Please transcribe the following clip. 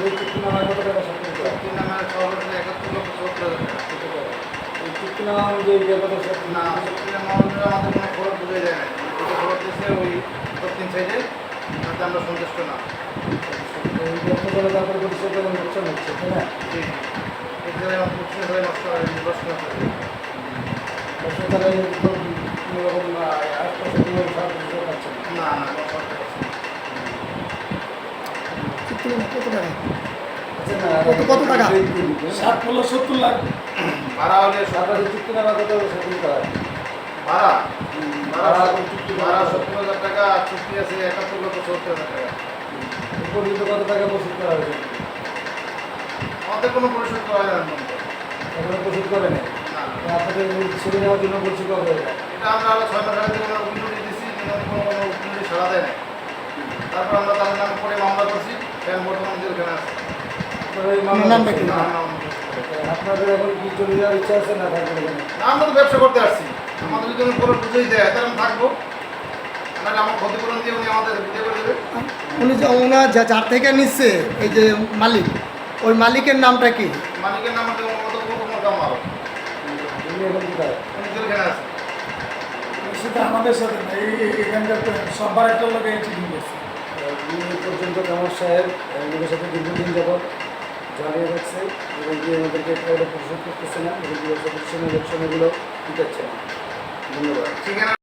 এই চুক্তিনামায় কত টাকা স্বাক্ষর করা? চুক্তিনামার সর্বশেষ ৭১,৭৪,০০০ টাকা। এই চুক্তিনামা অনুযায়ী যে কথা না, চুক্তিনামা অনুযায়ী আমাদের কোনো খরচ বুঝে যায় না। যেটা খরচ দিচ্ছে ওই দক্ষিণ সাইডে, তাতে আমরা সন্তুষ্ট না। এই ব্যর্থ করে তারপরে পরিষেবা এবং লোকসান হচ্ছে, তাই না? জি, এই জায়গায় আমার প্রশ্ন হয়ে নষ্ট হয়, নষ্ট হয়ে যায়। ব্যবসা তারা কোনো রকম আশপাশে কোনো সাহায্য পাচ্ছে না। না, না, কোনো সরকার আছে না। চুক্তিনামা কত টাকা? আচ্ছা, না, কত টাকা? 7,70,00,000 ভাড়া হলে আপনাদের চুক্তিনামা কত স্বাক্ষর করা হয়? ভাড়া ভাড়া ভাড়া ৭০,০০০ টাকা, আর চুক্তি আছে ৭১,৭৪,০০০ টাকা। এই পর্যন্ত কত টাকা পরিশোধ করা হয়েছে? আমাদের কোনো পরিশোধ করা হয় না। এখনো পরিশোধ করে নেই। না, আপনাদের ছেড়ে নেওয়ার জন্য বলছি কবে এটা? এটা আমরা আরো ৬ মাস আগে থেকে আমরা উকিল নোটিশ দিচ্ছি, কিন্তু কোনো উকিল নোটিশ সাড়া দেয় না। তারপর আমরা তাদের নামে পরে মামলা করছি, এখন বর্তমানে জেলখানে আছে। আপনাদের এই মামলা নামটা কি? আপনাদের এখন কি চলে যাওয়ার ইচ্ছা আছে না থাকবে এখানে? না, আমরা তো ব্যবসা করতে আসছি, আমাদের যদি কোনো খরচ বুঝেই দেয় তাহলে আমি থাকবো, নাহলে আমার ক্ষতিপূরণ দিয়ে উনি আমাদের বিয়ে করে দেবে। উনি যে ওনার যার থেকে নিচ্ছে এই যে মালিক, ওই মালিকের নামটা কি? মালিকের নাম হচ্ছে মোহাম্মদ কামাল, উনি এখন কোথায়? উনি জেলখানে আছে। সেটা আমাদের সাথে না, এখানকার সবার একটা লোকে চিঠি গেছে। উনি এই পর্যন্ত কামাল সাহেব আমাদের সাথে দীর্ঘদিন যাবৎ জ্বালিয়ে রাখছে এবং কি আমাদেরকে একটা পরিশোধ করতেছে না এবং কি ব্যবসা প্রতিষ্ঠানের লোকসানগুলো দিতেছে না। ধন্যবাদ। ঠিকানা